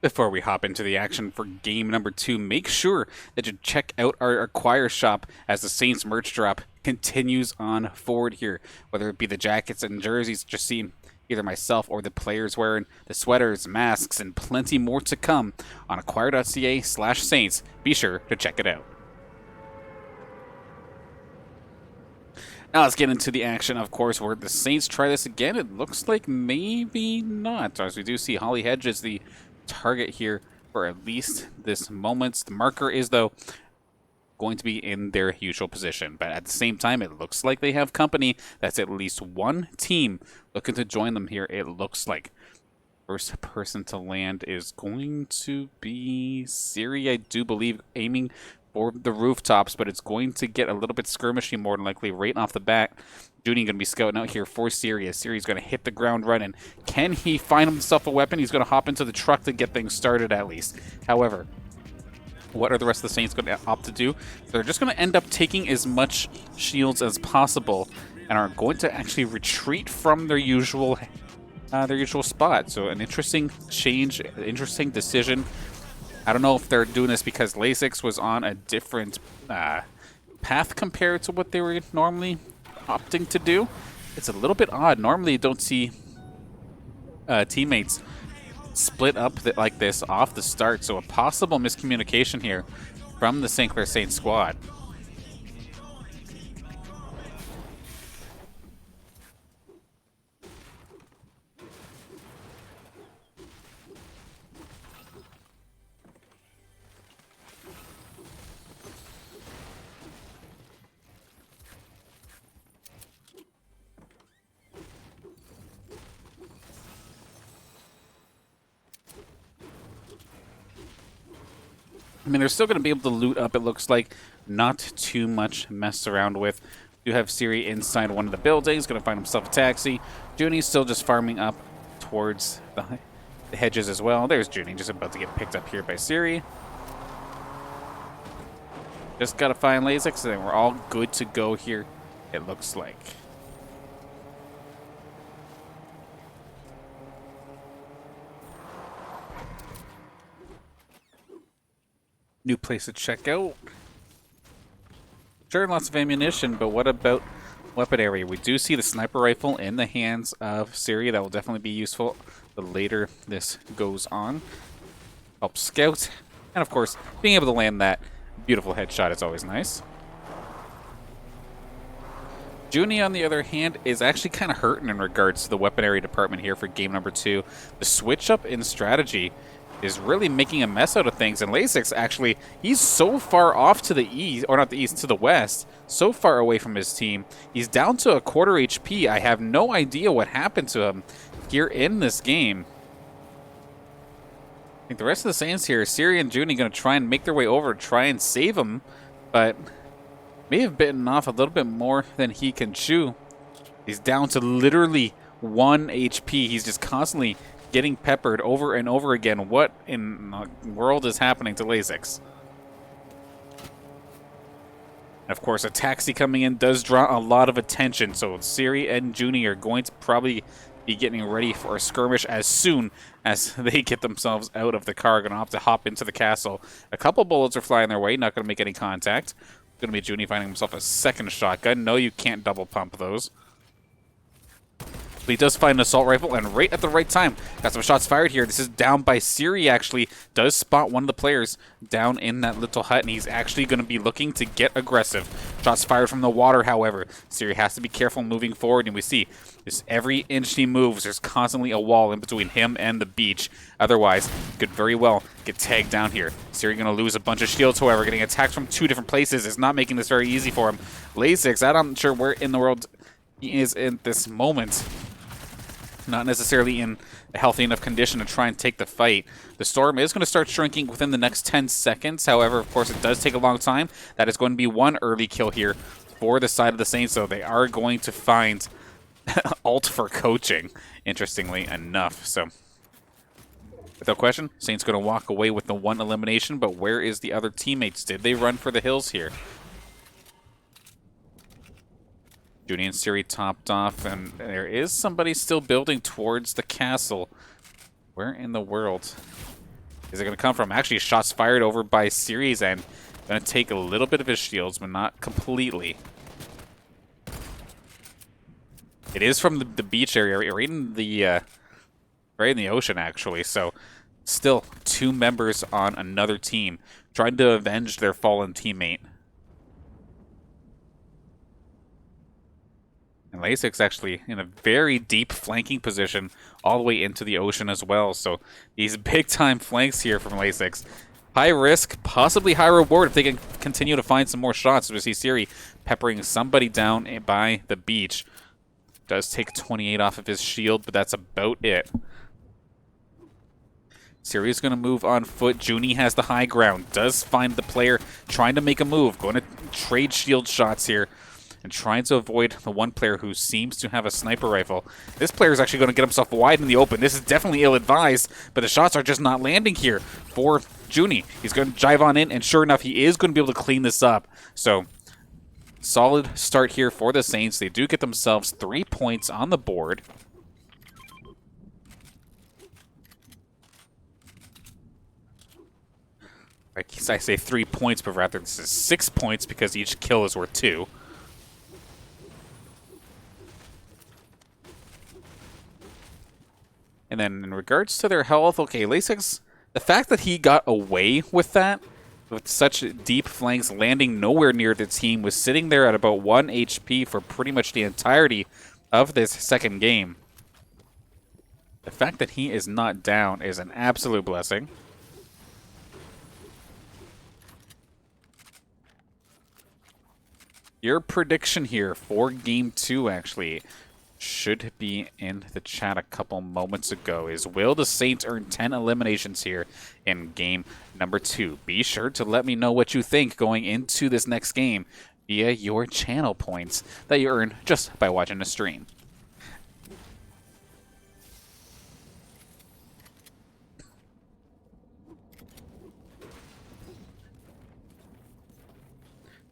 Before we hop into the action for game number 2, make sure that you check out our Acquire shop as the Saints merch drop continues on forward here. Whether it be the jackets and jerseys just seen either myself or the players wearing, the sweaters, masks, and plenty more to come on acquire.ca/Saints. Be sure to check it out. Now let's get into the action, of course, where the Saints try this again. It looks like maybe not, as we do see Holly Hedges, the target here for at least this moment. The marker is, though, going to be in their usual position. But at the same time, it looks like they have company. That's at least one team looking to join them here, it looks like. First person to land is going to be Siri, I do believe, aiming for the rooftops, but it's going to get a little bit skirmishy more than likely right off the bat. Junie going to be scouting out here for Siri. Siri's going to hit the ground running. Can he find himself a weapon? He's going to hop into the truck to get things started at least. However, what are the rest of the Saints going to opt to do? They're just going to end up taking as much shields as possible and are going to actually retreat from their usual spot. So an interesting change, interesting decision. I don't know if they're doing this because Lasix was on a different path compared to what they were normally opting to do. It's a little bit odd. Normally you don't see teammates split up like this off the start, so a possible miscommunication here from the St. Clair Saints squad. I mean, they're still going to be able to loot up, it looks like. Not too much messed around with. You have Siri inside one of the buildings, going to find himself a taxi. Junie's still just farming up towards the hedges as well. There's Junie, just about to get picked up here by Siri. Just got to find Lasix, and then we're all good to go here, it looks like. New place to check out. Sure, lots of ammunition, but what about weapon area? We do see the sniper rifle in the hands of Siri. That will definitely be useful the later this goes on. Help scout. And of course, being able to land that beautiful headshot is always nice. Junie, on the other hand, is actually kind of hurting in regards to the weapon area department here for game number 2. The switch up in strategy is really making a mess out of things. And Lasix, actually, he's so far off to the east, or not the east, to the west, so far away from his team. He's down to a quarter HP. I have no idea what happened to him here in this game. I think the rest of the Saints here, Siri and Junie, going to try and make their way over, try and save him, but may have bitten off a little bit more than he can chew. He's down to literally 1 HP. He's just constantly getting peppered over and over again. What in the world is happening to Lasix? And of course, a taxi coming in does draw a lot of attention, so Siri and Junie are going to probably be getting ready for a skirmish as soon as they get themselves out of the car. Going to have to hop into the castle. A couple bullets are flying their way, not going to make any contact. Going to be Junie finding himself a second shotgun. No, you can't double pump those. But he does find an assault rifle, and right at the right time. Got some shots fired here. This is down by Siri, actually. Does spot one of the players down in that little hut, and he's actually going to be looking to get aggressive. Shots fired from the water, however. Siri has to be careful moving forward, and we see just every inch he moves, there's constantly a wall in between him and the beach. Otherwise, could very well get tagged down here. Siri going to lose a bunch of shields, however. Getting attacked from 2 different places is not making this very easy for him. Lasix, I'm not sure where in the world he is in this moment. Not necessarily in a healthy enough condition to try and take the fight. The storm is going to start shrinking within the next 10 seconds. However, of course, it does take a long time. That is going to be one early kill here for the side of the Saints, so they are going to find ult for coaching, interestingly enough. So, without question, Saints going to walk away with the 1 elimination, but where is the other teammates? Did they run for the hills here? Junie and Siri topped off, and there is somebody still building towards the castle. Where in the world is it going to come from? Actually, shots fired over by Series and going to take a little bit of his shields, but not completely. It is from the beach area, right in the ocean, actually. So, still 2 members on another team trying to avenge their fallen teammate. And Lasix actually in a very deep flanking position all the way into the ocean as well. So these big-time flanks here from Lasix. High risk, possibly high reward if they can continue to find some more shots. We see Siri peppering somebody down by the beach. Does take 28 off of his shield, but that's about it. Siri's going to move on foot. Junie has the high ground. Does find the player trying to make a move. Going to trade shield shots here. And trying to avoid the one player who seems to have a sniper rifle. This player is actually going to get himself wide in the open. This is definitely ill-advised, but the shots are just not landing here for Junie. He's going to jive on in, and sure enough, he is going to be able to clean this up. So, solid start here for the Saints. They do get themselves 3 points on the board. I say 3 points, but rather this is 6 points because each kill is worth 2. And then in regards to their health, okay, Lasix, the fact that he got away with that, with such deep flanks landing nowhere near the team, was sitting there at about 1 HP for pretty much the entirety of this second game. The fact that he is not down is an absolute blessing. Your prediction here for Game 2, actually, should be in the chat a couple moments ago, is will the Saints earn 10 eliminations here in game number 2? Be sure to let me know what you think going into this next game via your channel points that you earn just by watching the stream.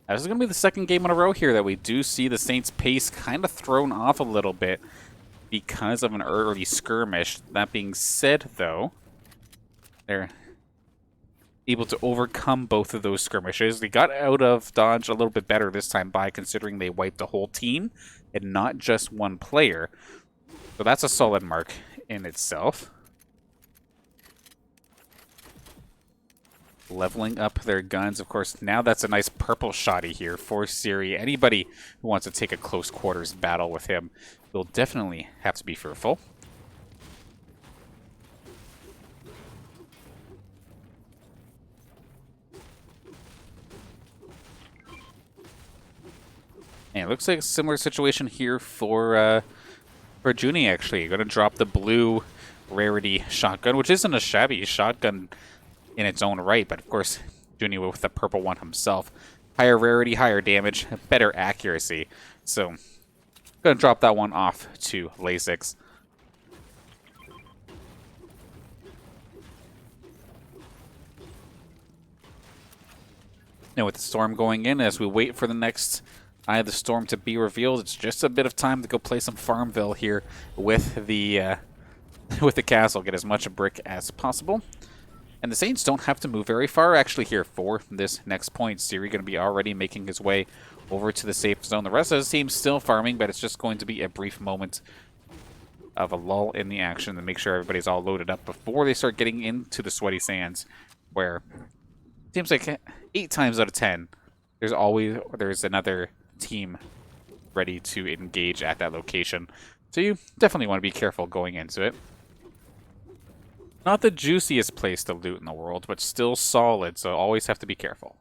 This is going to be the second game in a row here that we do see the Saints' pace kind of thrown off a little bit because of an early skirmish. That being said, though, they're able to overcome both of those skirmishes. They got out of dodge a little bit better this time by considering they wiped the whole team and not just one player. So that's a solid mark in itself. Leveling up their guns. Of course, now that's a nice purple shotty here for Siri. Anybody who wants to take a close quarters battle with him will definitely have to be fearful. And it looks like a similar situation here for Junie, actually. Going to drop the blue rarity shotgun, which isn't a shabby shotgun in its own right, but of course, Junie with the purple one himself. Higher rarity, higher damage, better accuracy. So, gonna drop that one off to Lasix. Now with the storm going in, as we wait for the next Eye of the Storm to be revealed, it's just a bit of time to go play some Farmville here with the with the castle. Get as much brick as possible. And the Saints don't have to move very far, actually, here for this next point. Siri going to be already making his way over to the safe zone. The rest of the team's still farming, but it's just going to be a brief moment of a lull in the action to make sure everybody's all loaded up before they start getting into the sweaty sands, where it seems like 8 times out of 10, there's another team ready to engage at that location. So you definitely want to be careful going into it. Not the juiciest place to loot in the world, but still solid, so always have to be careful.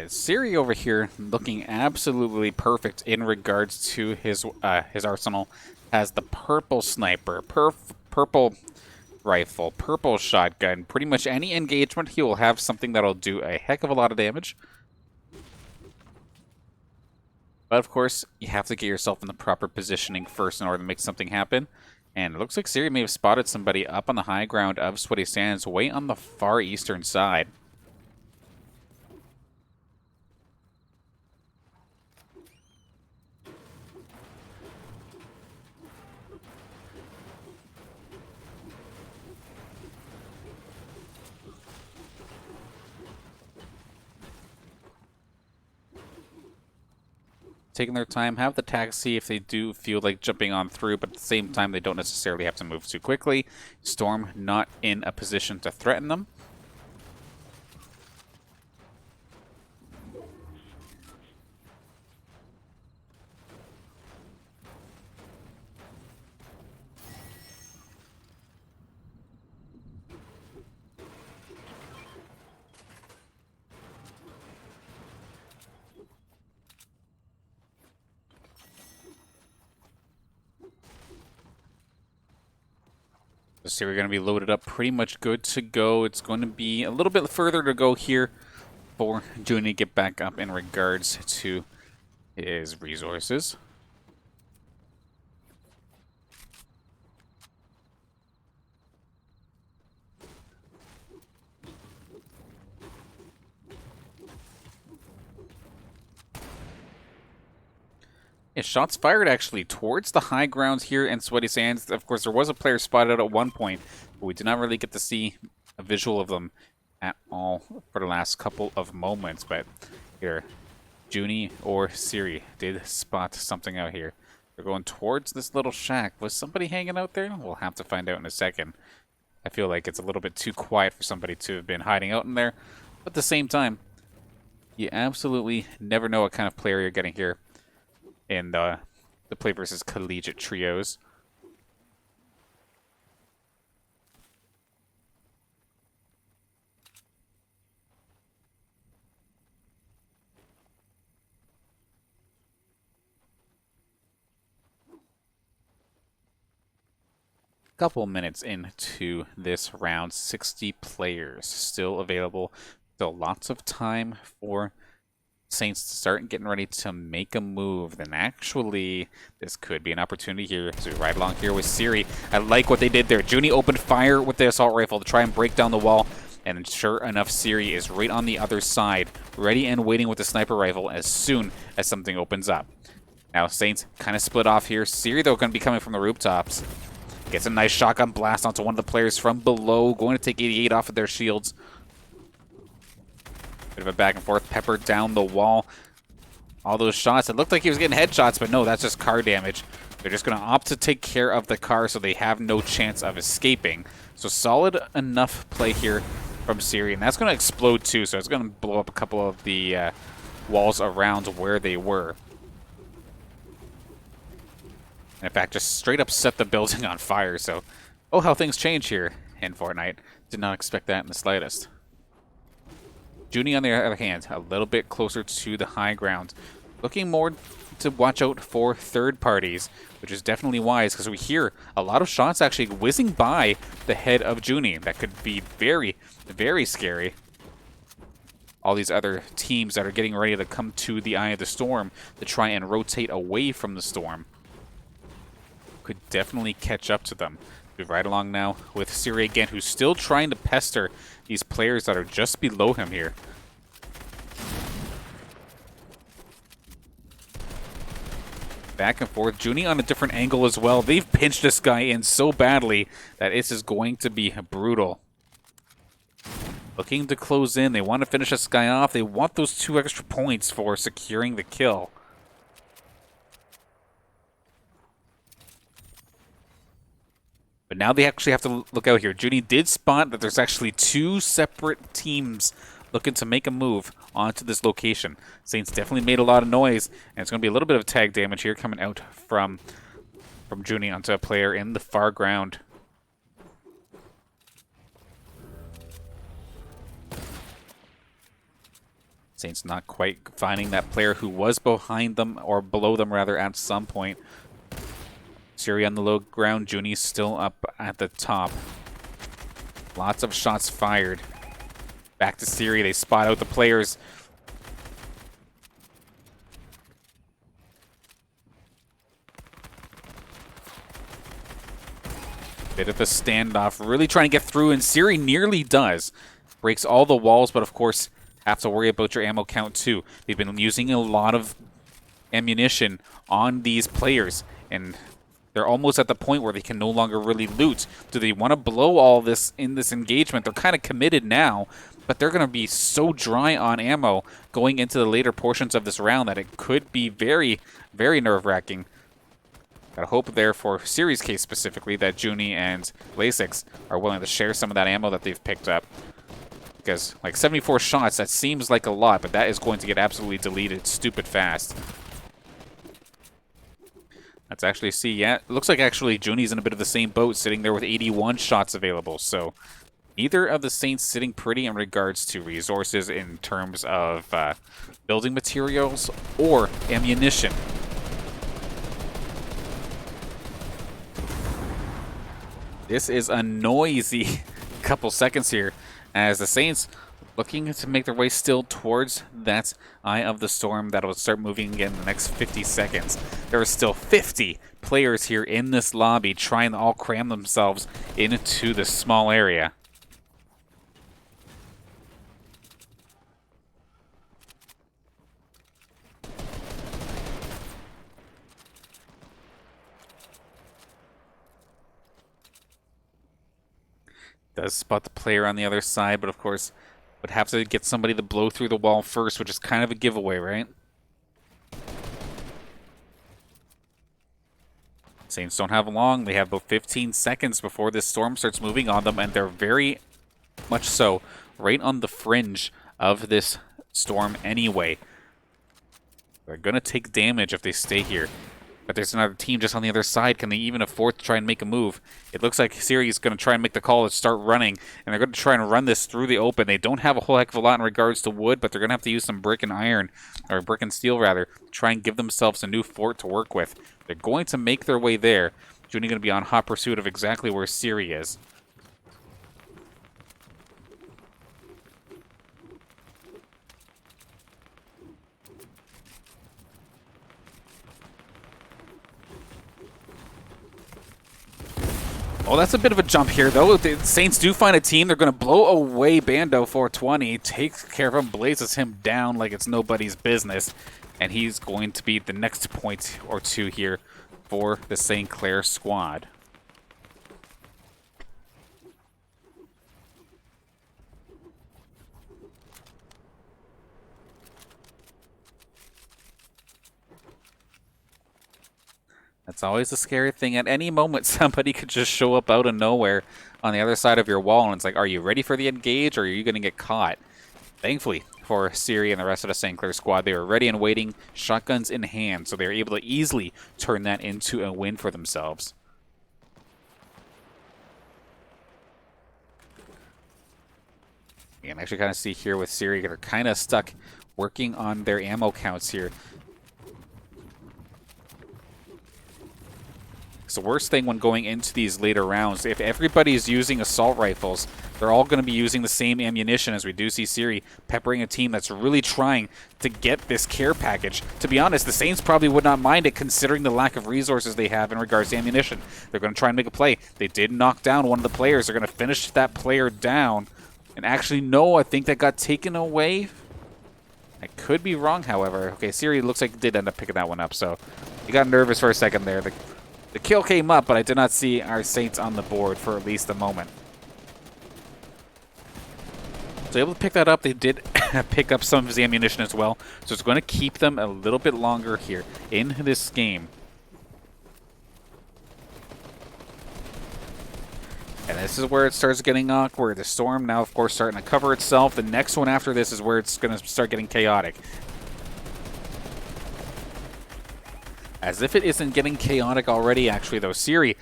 Siri over here looking absolutely perfect in regards to his arsenal. Has the purple sniper, purple rifle, purple shotgun. Pretty much any engagement, he will have something that'll do a heck of a lot of damage. But of course, you have to get yourself in the proper positioning first in order to make something happen. And it looks like Siri may have spotted somebody up on the high ground of Sweaty Sands, way on the far eastern side. Taking their time, have the taxi if they do feel like jumping on through, but at the same time, they don't necessarily have to move too quickly. Storm not in a position to threaten them. So we're going to be loaded up, pretty much good to go. It's going to be a little bit further to go here for Junie to get back up in regards to his resources. Yeah, shots fired actually towards the high ground here in Sweaty Sands. Of course, there was a player spotted at one point, but we did not really get to see a visual of them at all for the last couple of moments. But here, Junie or Siri did spot something out here. They're going towards this little shack. Was somebody hanging out there? We'll have to find out in a second. I feel like it's a little bit too quiet for somebody to have been hiding out in there. But at the same time, you absolutely never know what kind of player you're getting here in the PlayVS collegiate trios. Couple minutes into this round, 60 players still available. Still lots of time for Saints to start getting ready to make a move. Then actually, this could be an opportunity here. So we ride along here with Siri. I like what they did there. Junie opened fire with the assault rifle to try and break down the wall. And sure enough, Siri is right on the other side, ready and waiting with the sniper rifle as soon as something opens up. Now, Saints kind of split off here. Siri, though, going to be coming from the rooftops. Gets a nice shotgun blast onto one of the players from below. Going to take 88 off of their shields. Bit of a back and forth. Pepper down the wall. All those shots. It looked like he was getting headshots, but no, that's just car damage. They're just going to opt to take care of the car so they have no chance of escaping. So solid enough play here from Siri. And that's going to explode too, so it's going to blow up a couple of the walls around where they were. And in fact, just straight up set the building on fire. So, oh, how things change here in Fortnite. Did not expect that in the slightest. Junie, on the other hand, a little bit closer to the high ground. Looking more to watch out for third parties, which is definitely wise because we hear a lot of shots actually whizzing by the head of Junie. That could be very, very scary. All these other teams that are getting ready to come to the eye of the storm to try and rotate away from the storm could definitely catch up to them. Move right along now with Siri again, who's still trying to pester these players that are just below him here. Back and forth. Junie on a different angle as well. They've pinched this guy in so badly that this is going to be brutal. Looking to close in. They want to finish this guy off. They want those 2 extra points for securing the kill. But now they actually have to look out here. Junie did spot that there's actually 2 separate teams looking to make a move onto this location. Saints definitely made a lot of noise, and it's going to be a little bit of tag damage here coming out from Junie onto a player in the far ground. Saints not quite finding that player who was behind them, or below them rather, at some point. Siri on the low ground. Junie's still up at the top. Lots of shots fired. Back to Siri. They spot out the players. Bit of a standoff, really trying to get through, and Siri nearly does. Breaks all the walls, but of course, have to worry about your ammo count too. They've been using a lot of ammunition on these players, and they're almost at the point where they can no longer really loot. Do they want to blow all this in this engagement? They're kind of committed now, but they're going to be so dry on ammo going into the later portions of this round that it could be very, very nerve-wracking. Gotta hope there for Siri's case specifically that Junie and Lasix are willing to share some of that ammo that they've picked up. Because, like, 74 shots, that seems like a lot, but that is going to get absolutely deleted stupid fast. Let's actually see. Yeah, it looks like actually Junie's in a bit of the same boat, sitting there with 81 shots available. So neither of the Saints sitting pretty in regards to resources in terms of building materials or ammunition. This is a noisy couple seconds here as the Saints looking to make their way still towards that Eye of the Storm that will start moving again in the next 50 seconds. There are still 50 players here in this lobby trying to all cram themselves into this small area. Does spot the player on the other side, but of course would have to get somebody to blow through the wall first, which is kind of a giveaway, right? Saints don't have long. They have about 15 seconds before this storm starts moving on them, and they're very much so right on the fringe of this storm anyway. They're going to take damage if they stay here. But there's another team just on the other side. Can they even afford to try and make a move? It looks like Siri is going to try and make the call to start running, and they're going to try and run this through the open. They don't have a whole heck of a lot in regards to wood, but they're going to have to use some brick and iron, or brick and steel rather, to try and give themselves a new fort to work with. They're going to make their way there. Junie going to be on hot pursuit of exactly where Siri is. Oh, that's a bit of a jump here, though. The Saints do find a team. They're going to blow away Bando 420. Takes care of him, blazes him down like it's nobody's business. And he's going to be the next point or two here for the St. Clair squad. That's always a scary thing. At any moment, somebody could just show up out of nowhere on the other side of your wall, and it's like, are you ready for the engage, or are you going to get caught? Thankfully, for Siri and the rest of the St. Clair squad, they were ready and waiting, shotguns in hand, so they were able to easily turn that into a win for themselves. You can actually kind of see here with Siri, they're kind of stuck working on their ammo counts here. It's the worst thing when going into these later rounds. If everybody's using assault rifles, they're all going to be using the same ammunition, as we do see Siri peppering a team that's really trying to get this care package. To be honest, the Saints probably would not mind it considering the lack of resources they have in regards to ammunition. They're going to try and make a play. They did knock down one of the players. They're going to finish that player down. And actually, no, I think that got taken away. I could be wrong, however. Okay, Siri looks like did end up picking that one up, so he got nervous for a second there. The kill came up, but I did not see our Saints on the board for at least a moment. So able to pick that up. They did pick up some of his ammunition as well, so it's going to keep them a little bit longer here in this game. And this is where it starts getting awkward. The storm now, of course, starting to cover itself. The next one after this is where it's going to start getting chaotic. As if it isn't getting chaotic already, actually, though. Siri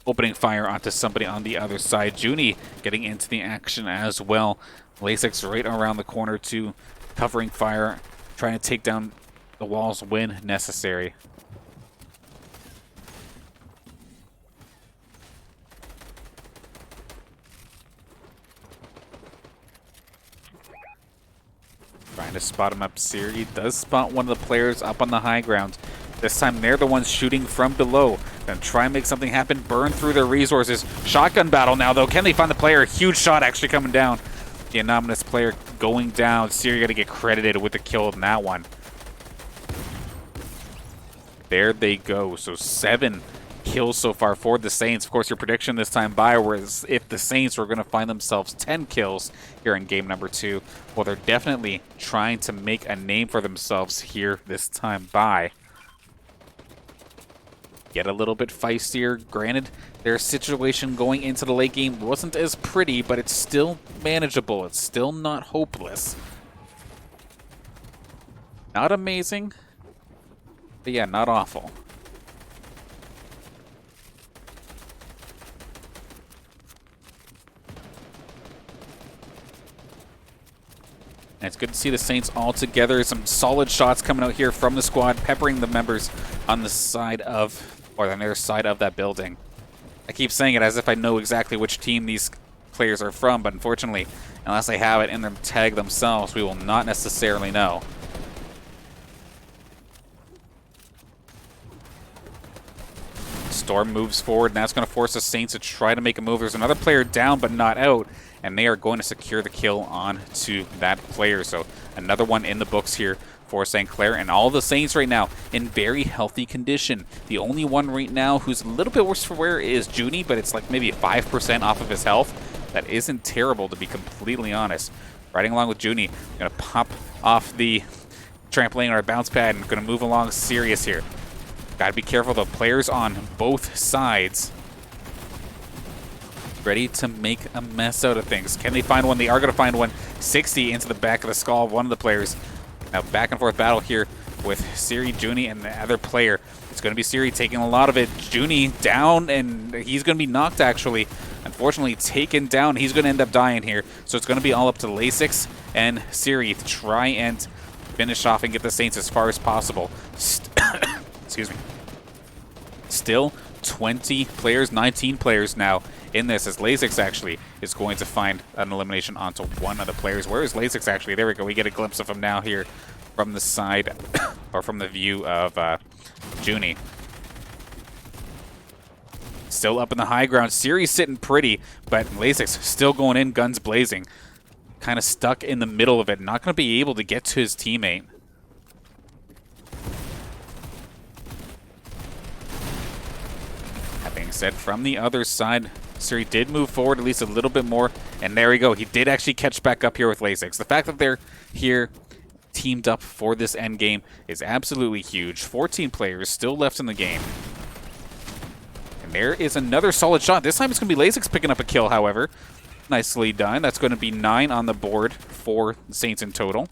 opening fire onto somebody on the other side. Junie getting into the action as well. Lasix right around the corner, too, covering fire, trying to take down the walls when necessary. Trying to spot him up. Siri does spot one of the players up on the high ground. This time they're the ones shooting from below. Gonna try and make something happen, burn through their resources. Shotgun battle now, though. Can they find the player? Huge shot actually coming down. The anonymous player going down. Siri got to get credited with the kill in that one. There they go. So 7 kills so far for the Saints. Of course, your prediction this time by was if the Saints were going to find themselves 10 kills here in game number 2. Well, they're definitely trying to make a name for themselves here this time by. Get a little bit feistier. Granted, their situation going into the late game wasn't as pretty, but it's still manageable. It's still not hopeless. Not amazing, but yeah, not awful. And it's good to see the Saints all together. Some solid shots coming out here from the squad, peppering the members on the side of, or on the other side of that building. I keep saying it as if I know exactly which team these players are from, but unfortunately, unless they have it in their tag themselves, we will not necessarily know. Storm moves forward, and that's going to force the Saints to try to make a move. There's another player down, but not out, and they are going to secure the kill on to that player. So another one in the books here for St. Clair, and all the Saints right now in very healthy condition. The only one right now who's a little bit worse for wear is Junie, but it's like maybe 5% off of his health. That isn't terrible, to be completely honest. Riding along with Junie, going to pop off the trampoline or bounce pad and going to move along serious here. Got to be careful, though. Players on both sides ready to make a mess out of things. Can they find one? They are going to find one. 60 into the back of the skull of one of the players. Now back and forth battle here with Siri, Junie, and the other player. It's going to be Siri taking a lot of it. Junie down, and he's going to be knocked, actually. Unfortunately, taken down. He's going to end up dying here. So it's going to be all up to Lasix and Siri to try and finish off and get the Saints as far as possible. Excuse me. Still 20 players, 19 players now in this, as Lasix actually is going to find an elimination onto one of the players. Where is Lasix actually? There we go. We get a glimpse of him now here from the side, or from the view of Junie. Still up in the high ground. Siri's sitting pretty, but Lasix still going in, guns blazing. Kind of stuck in the middle of it. Not going to be able to get to his teammate. That being said, from the other side, Siri did move forward at least a little bit more, and there we go. He did actually catch back up here with Lasix. The fact that they're here teamed up for this end game is absolutely huge. 14 players still left in the game. And there is another solid shot. This time it's going to be Lasix picking up a kill, however. Nicely done. That's going to be 9 on the board for the Saints in total.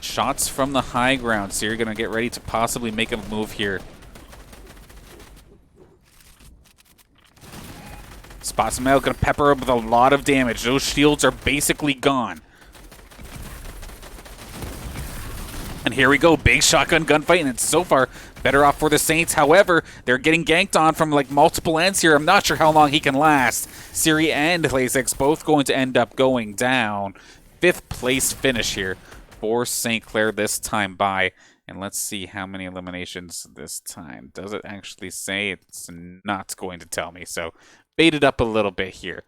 Shots from the high ground. Siri going to get ready to possibly make a move here. Spots him out, going to pepper him with a lot of damage. Those shields are basically gone. And here we go, big shotgun gunfight, and it's so far better off for the Saints. However, they're getting ganked on from like multiple ends here. I'm not sure how long he can last. Siri and Lasix both going to end up going down. 5th place finish here for St. Clair this time by. And let's see how many eliminations this time. Does it actually say? It's not going to tell me, so baited up a little bit here.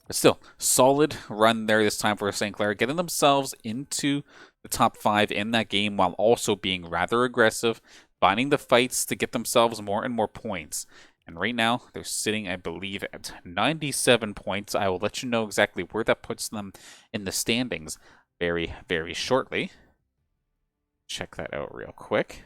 But still, solid run there this time for St. Clair, getting themselves into the top 5 in that game while also being rather aggressive, finding the fights to get themselves more and more points. And right now, they're sitting, I believe, at 97 points. I will let you know exactly where that puts them in the standings very, very shortly. Check that out real quick.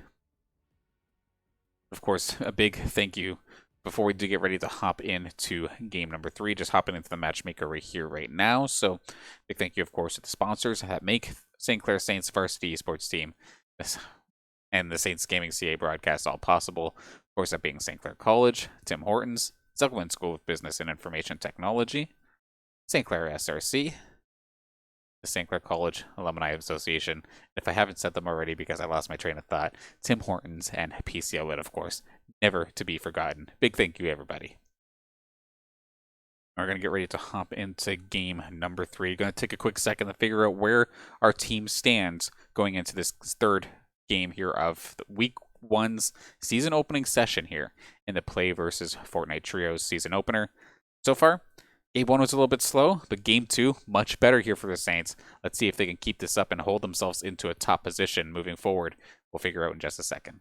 Of course, a big thank you before we do get ready to hop into game number 3, just hopping into the matchmaker right here, right now. So, big thank you, of course, to the sponsors that make St. Clair Saints varsity esports team and the Saints Gaming CA broadcast all possible. Of course, that being St. Clair College, Tim Hortons, Zuckerman School of Business and Information Technology, St. Clair SRC, the St. Clair College Alumni Association. If I haven't said them already because I lost my train of thought, Tim Hortons and PCO, of course, never to be forgotten. Big thank you, everybody. We're going to get ready to hop into game number 3. Going to take a quick second to figure out where our team stands going into this third game here of the week 1's season opening session here in the Play versus Fortnite Trios season opener. So far, game 1 was a little bit slow, but game 2, much better here for the Saints. Let's see if they can keep this up and hold themselves into a top position moving forward. We'll figure out in just a second.